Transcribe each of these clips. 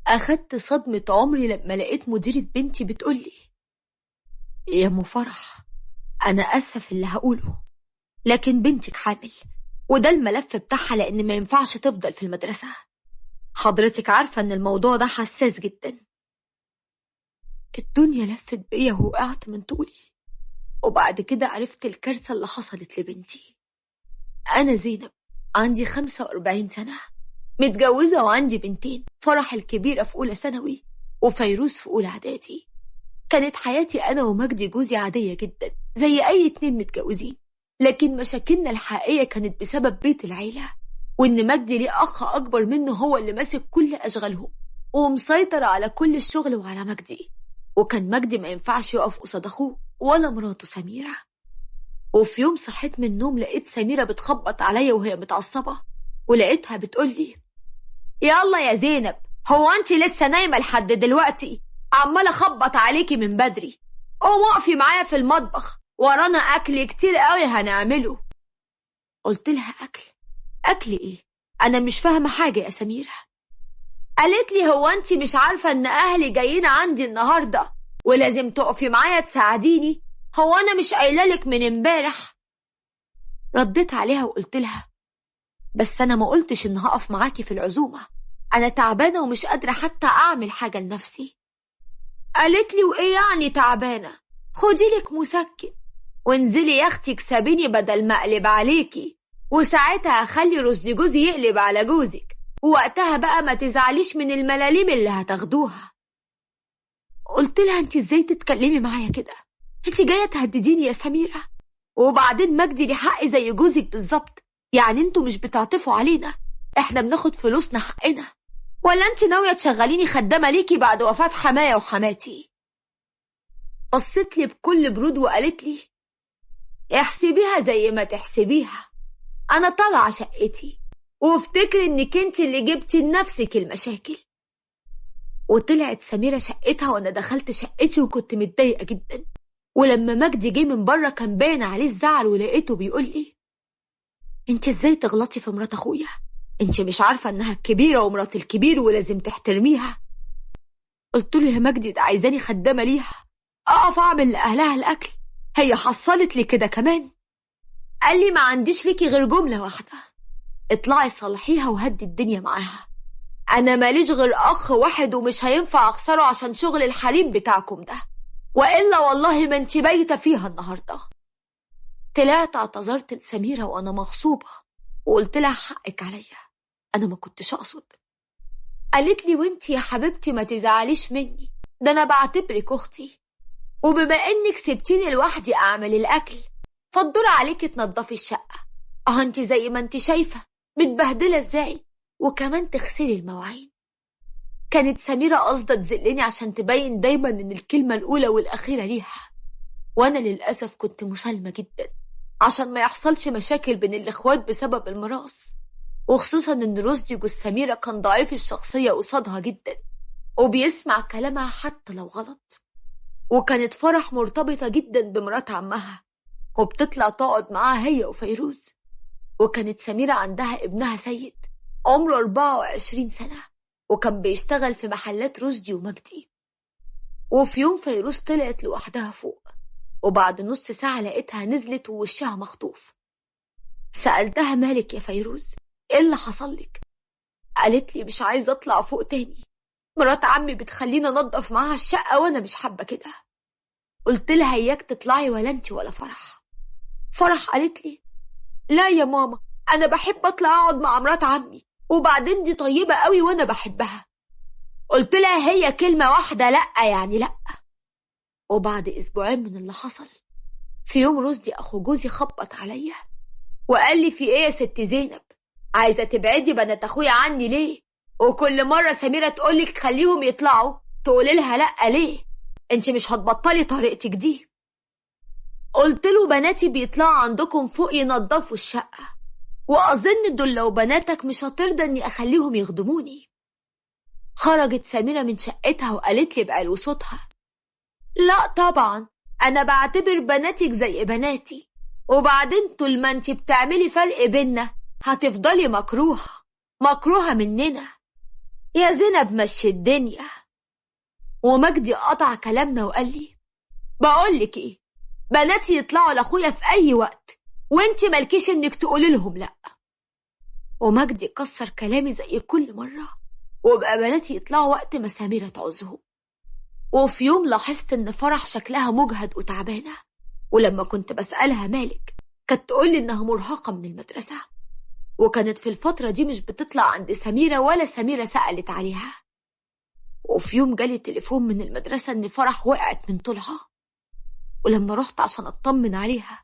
أخدت صدمة عمري لما لقيت مديرة بنتي بتقولي: يا أم فرح، أنا أسف اللي هقوله، لكن بنتك حامل، وده الملف بتاعها لأن ما ينفعش تفضل في المدرسة. حضرتك عارفة إن الموضوع ده حساس جدا. الدنيا لفت بيا ووقعت من طولي، وبعد كده عرفت الكارثة اللي حصلت لبنتي. أنا زينب، عندي 45 سنة، متجوزة وعندي بنتين، فرح الكبيرة في أولى ثانوي وفيروز في أولى إعدادي. كانت حياتي أنا ومجدي جوزي عادية جدا زي أي اتنين متجوزين، لكن مشاكلنا الحقيقية كانت بسبب بيت العيلة، وإن مجدي ليه أخ أكبر منه هو اللي ماسك كل أشغالهم ومسيطر على كل الشغل وعلى مجدي، وكان مجدي ما ينفعش يقف قصاد أخوه ولا مراته سميرة. وفي يوم صحيت من النوم لقيت سميرة بتخبط عليا وهي متعصبة، ولقيتها بتقولي: يلا يا زينب، هو أنت لسه نايمة لحد دلوقتي؟ عمالة أخبط عليكي من بدري، قوم وقفي معايا في المطبخ، ورانا أكل كتير قوي هنعمله. قلت لها: أكل إيه؟ أنا مش فاهمة حاجة يا سميرة. قالت لي: هو أنت مش عارفة إن أهلي جايين عندي النهاردة ولازم تقفي معايا تساعديني؟ هو أنا مش قايلالك من امبارح؟ رديت عليها وقلت لها: بس أنا ما قلتش إن هقف معاكي في العزومة، أنا تعبانة ومش قادرة حتى أعمل حاجة لنفسي. قالت لي: وإيه يعني تعبانة؟ خديلك مسكن وانزلي يا أختي اكسبيني بدل ما أقلب عليكي، وساعتها هخلي رشدي جوزي يقلب على جوزك، ووقتها بقى ما تزعليش من الملاليم اللي هتاخدوها. قلت لها: انت ازاي تتكلمي معايا كده؟ انت جاية تهدديني يا سميرة؟ وبعدين مجدي لي حق زي جوزك بالظبط، يعني انتوا مش بتعطفوا علينا؟ احنا بناخد فلوسنا حقنا، ولا انت ناوية تشغليني خدامة ليكي بعد وفاة حماية وحماتي؟ بصت لي بكل برود وقالت لي: احسبيها زي ما تحسبيها، انا طالعة شقتي، وافتكري انك انت اللي جبتي لنفسك المشاكل. وطلعت سميرة شقتها وانا دخلت شقتي وكنت متضايقة جدا، ولما مجدي جه من بره كان باين عليه الزعل، ولقيته بيقول لي: انت ازاي تغلطي في مرات اخويا؟ انت مش عارفة انها الكبيرة ومرات الكبير ولازم تحترميها؟ قلت له: يا مجدي، ده عايزاني خدامة ليها، اقف اعمل لاهلها الاكل؟ هي حصلت لي كده كمان. قال لي: ما عنديش ليكي غير جملة واحدة، اطلعي صلحيها وهدي الدنيا معاها، انا ماليش غير اخ واحد ومش هينفع اخسره عشان شغل الحريم بتاعكم ده، وإلا والله ما انت بايته فيها النهاردة. طلعت اعتذرت لسميرة وانا مغصوبة وقلت لها: حقك عليا، انا ما كنتش اقصد. قالت لي: وانت يا حبيبتي ما تزعليش مني، ده انا بعتبرك اختي، وبما انك سبتيني لوحدي اعمل الاكل فالدور عليكي تنظفي الشقة، انت زي ما انت شايفة متبهدلة ازاي، وكمان تغسلي المواعين. كانت سميرة قصدة تذلني عشان تبين دايما ان الكلمة الاولى والاخيرة ليها، وانا للأسف كنت مسالمة جدا عشان ما يحصلش مشاكل بين الاخوات بسبب الميراث، وخصوصا ان رشدي جوز سميرة كان ضعيف الشخصية قصادها جدا وبيسمع كلامها حتى لو غلط. وكانت فرح مرتبطة جدا بمرات عمها وبتطلع تقعد معاها هي وفيروز، وكانت سميرة عندها ابنها سيد عمره 24 سنة وكان بيشتغل في محلات رشدي ومجدي. وفي يوم فيروز طلعت لوحدها فوق، وبعد نص ساعة لقيتها نزلت ووشها مخطوف. سألتها: مالك يا فيروز؟ ايه اللي حصل لك؟ قالت لي: مش عايزة اطلع فوق تاني، مرات عمي بتخلينا ننظف معاها الشقة وانا مش حابة كده. قلت لها: اياك تطلعي ولا انت ولا فرح. فرح قالت لي: لا يا ماما، انا بحب اطلع اقعد مع مرات عمي، وبعدين دي طيبة قوي وانا بحبها. قلت لها: هي كلمة واحدة لأ يعني لأ. وبعد اسبوعين من اللي حصل، في يوم رشدي اخو جوزي خبط عليا وقال لي: في ايه يا ست زينب؟ عايزة تبعدي بنات اخويا عني ليه؟ وكل مرة سميرة تقولك خليهم يطلعوا تقولي لها لأ ليه؟ انت مش هتبطلي طريقتك دي. قلت له: بناتي بيطلعوا عندكم فوق ينظفوا الشقة، وأظن دول لو بناتك مش هترضى اني اخليهم يخدموني. خرجت سميرة من شقتها وقالت لي بعلو صوتها: لا طبعا، انا بعتبر بناتك زي بناتي، وبعدين طول ما انت بتعملي فرق بينا هتفضلي مكروهة مننا. يا زينب مشي الدنيا. ومجدي قطع كلامنا وقال لي بقولك ايه، بناتي يطلعوا لاخويا في اي وقت وانت مالكيش انك تقولي لهم لا. ومجدي كسر كلامي زي كل مرة، وبقى بناتي يطلعوا وقت ما سميرة تعوزهم. وفي يوم لاحظت ان فرح شكلها مجهد وتعبانة، ولما كنت بسألها مالك كانت تقولي انها مرهقة من المدرسة، وكانت في الفترة دي مش بتطلع عند سميرة ولا سميرة سألت عليها. وفي يوم جالي تليفون من المدرسة ان فرح وقعت من طولها، ولما رحت عشان اطمن عليها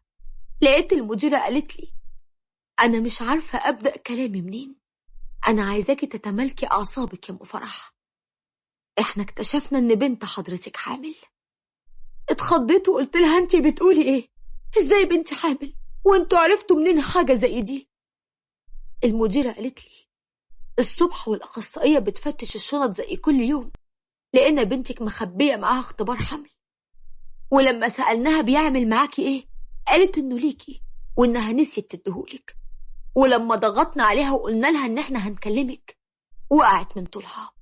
لقيت المديرة قالت لي انا مش عارفة ابدأ كلامي منين، انا عايزاكي تتملكي اعصابك يا ام فرح، احنا اكتشفنا ان بنت حضرتك حامل. اتخضيت وقلت لها انتي بتقولي ايه؟ ازاي بنتي حامل وانتوا عرفتوا منين حاجة زي دي؟ المديرة قالت لي الصبح والاخصائية بتفتش الشنط زي كل يوم، لقينا بنتك مخبية معاها اختبار حمل، ولما سألناها بيعمل معاكي ايه قالت انه ليكي وانها نسيت تديهولك، ولما ضغطنا عليها وقلنا لها ان احنا هنكلمك وقعت من طولها.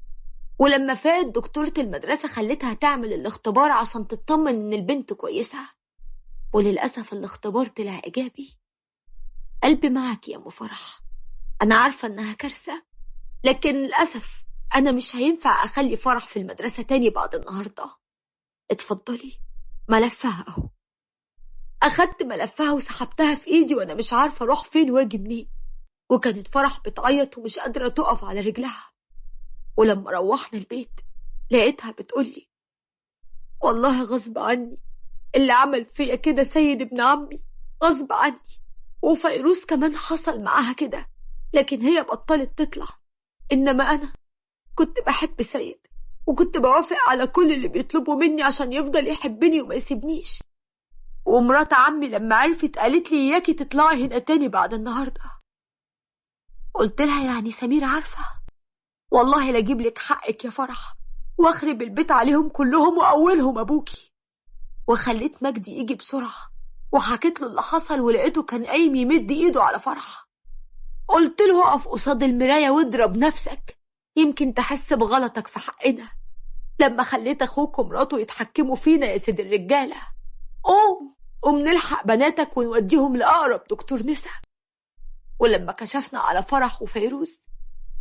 ولما فات دكتورة المدرسة خلتها تعمل الاختبار عشان تطمن ان البنت كويسة، وللأسف الاختبار طلع إيجابي. قلبي معاكي يا ام فرح، انا عارفة انها كارثة، لكن للأسف انا مش هينفع اخلي فرح في المدرسة تاني بعد النهاردة. اتفضلي ملفها اهو. اخدت ملفها وسحبتها في ايدي وانا مش عارفة اروح فين واجي منين، وكانت فرح بتعيط ومش قادرة تقف على رجلها. ولما روحنا البيت لقيتها بتقولي والله غصب عني، اللي عمل فيا كده سيد ابن عمي غصب عني، وفيروز كمان حصل معاها كده لكن هي بطلت تطلع، إنما أنا كنت بحب سيد وكنت بوافق على كل اللي بيطلبوا مني عشان يفضل يحبني وما يسيبنيش. ومرات عمي لما عرفت قالت لي إياكي تطلعي هنا تاني بعد النهاردة. قلت لها يعني سمير عارفة؟ والله لاجيب لك حقك يا فرح واخرب البيت عليهم كلهم واولهم ابوكي. وخليت مجدي يجي بسرعة وحكيت له اللي حصل، ولقيته كان قايم يمد ايده على فرح. قلت له اقف قصاد المراية واضرب نفسك، يمكن تحس بغلطك في حقنا لما خليت اخوك ومراته يتحكموا فينا يا سيد الرجالة. قوم نلحق بناتك ونوديهم لأقرب دكتور نساء. ولما كشفنا على فرح وفيروز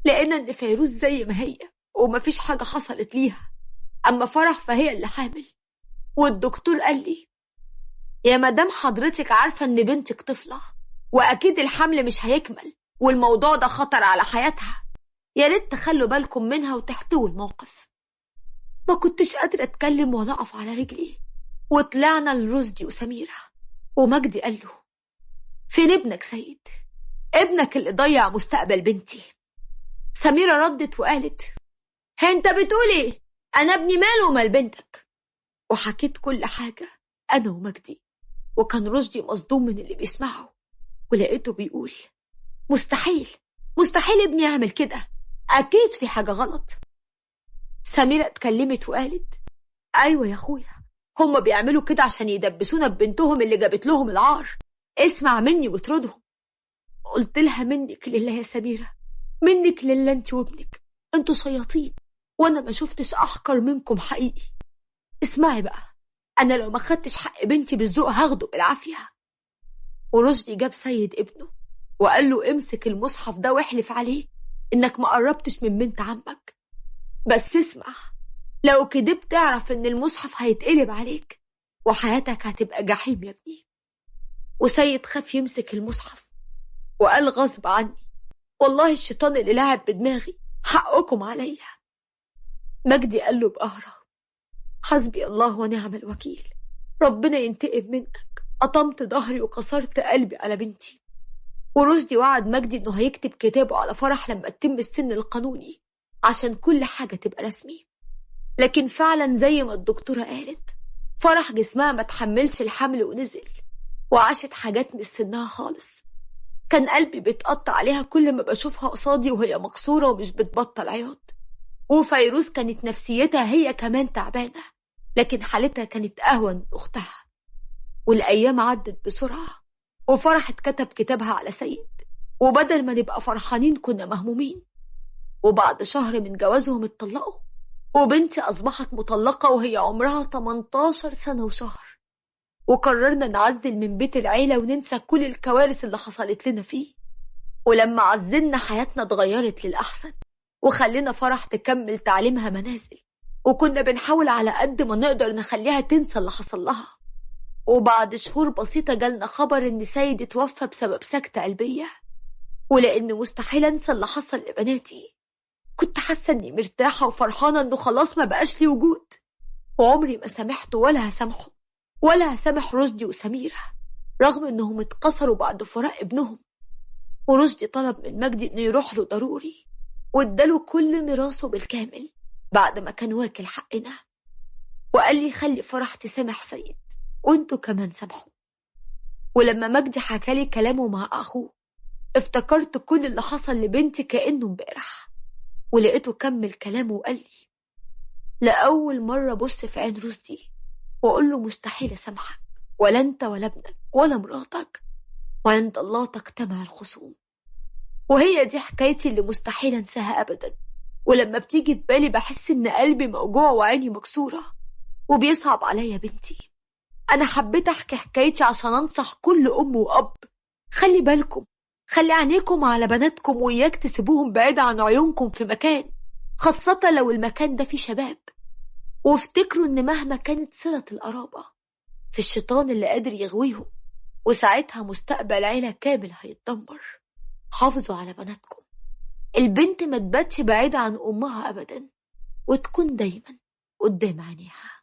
لقينا ان فيروز زي ما هي ومفيش حاجة حصلت ليها، اما فرح فهي اللي حامل. والدكتور قال لي يا مدام حضرتك عارفة ان بنتك طفلة واكيد الحمل مش هيكمل والموضوع ده خطر على حياتها، يا ريت تخلوا بالكم منها وتحتووا الموقف. ما كنتش قادرة اتكلم ولا اقف على رجلي، وطلعنا لرشدي وسميرة. ومجدي قال له فين ابنك سيد؟ ابنك اللي ضيع مستقبل بنتي. سميرة ردت وقالت انت بتقول ايه؟ انا ابني ماله ومال بنتك؟ وحكيت كل حاجة انا ومجدي، وكان رشدي مصدوم من اللي بيسمعه، ولقيته بيقول مستحيل ابني يعمل كده، اكيد في حاجة غلط. سميرة اتكلمت وقالت ايوه يا اخويا، هما بيعملوا كده عشان يدبسونا ببنتهم اللي جابت لهم العار، اسمع مني وتردهم. قلت لها منك لله يا سميرة، منك لله انت وابنك، انتوا شياطين وانا ما شفتش احقر منكم حقيقي. اسمعي بقى، انا لو ما خدتش حق بنتي بالذوق هاخده بالعافية. ورشدي جاب سيد ابنه وقال له امسك المصحف ده واحلف عليه انك ما قربتش من بنت عمك، بس اسمع، لو كدبت تعرف ان المصحف هيتقلب عليك وحياتك هتبقى جحيم يا ابني. وسيد خاف يمسك المصحف وقال غصب عني، والله الشيطان اللي لعب بدماغي، حقكم عليا. مجدي قال له بقهرة حسبي الله ونعم الوكيل، ربنا ينتقم منك، قطمت ظهري وكسرت قلبي على بنتي. ورشدي وعد مجدي انه هيكتب كتابه على فرح لما تتم السن القانوني عشان كل حاجة تبقى رسمي. لكن فعلا زي ما الدكتورة قالت، فرح جسمها ما تحملش الحمل ونزل وعاشت حاجات مش سنها خالص. كان قلبي بيتقطع عليها كل ما بشوفها قصادي وهي مكسورة ومش بتبطل عياط. وفيروز كانت نفسيتها هي كمان تعبانة، لكن حالتها كانت أهون من أختها. والأيام عدت بسرعة وفرح اتكتب كتابها على سيد، وبدل ما نبقى فرحانين كنا مهمومين. وبعد شهر من جوازهم اتطلقوا، وبنتي أصبحت مطلقة وهي عمرها 18 سنة وشهر. وقررنا نعزل من بيت العيلة وننسى كل الكوارث اللي حصلت لنا فيه. ولما عزلنا حياتنا اتغيرت للأحسن، وخلينا فرح تكمل تعليمها منازل، وكنا بنحاول على قد ما نقدر نخليها تنسى اللي حصل لها. وبعد شهور بسيطة جالنا خبر إن سيد اتوفى بسبب سكتة قلبية. ولأن مستحيل أنسى اللي حصل لبناتي، كنت حاسة إني مرتاحة وفرحانة إنه خلاص ما بقاش لي وجود. وعمري ما سامحته ولا هسامحه، ولا هسامح رشدي وسميرة، رغم إنهم اتكسروا بعد فراق ابنهم. ورشدي طلب من مجدي إنه يروح له ضروري، واداله كل ميراثه بالكامل بعد ما كان واكل حقنا. وقال لي خلي فرح تسامح سيد، وانتوا كمان سامحوا. ولما مجدي حكالي كلامه مع أخوه، افتكرت كل اللي حصل لبنتي كأنه امبارح. ولقيته كمل كلامه وقال لي لأول مرة بص في عين رشدي وأقول له مستحيل أسامحك، ولا أنت ولا ابنك ولا مراتك، وعند الله تجتمع الخصوم. وهي دي حكايتي اللي مستحيل أنساها أبدا. ولما بتيجي في بالي بحس إن قلبي موجوع وعيني مكسورة، وبيصعب عليا بنتي. أنا حبيت أحكي حكايتي عشان أنصح كل أم وأب، خلي بالكم، خلي عينيكم على بناتكم، وإياك تسيبوهم بعيد عن عيونكم في مكان، خاصة لو المكان ده فيه شباب. وافتكروا إن مهما كانت صلة القرابة، في الشيطان اللي قادر يغويهم، وساعتها مستقبل عيلة كامل هيتدمر. حافظوا على بناتكم، البنت ما تباتش بعيدة عن أمها أبدا، وتكون دايما قدام عينيها.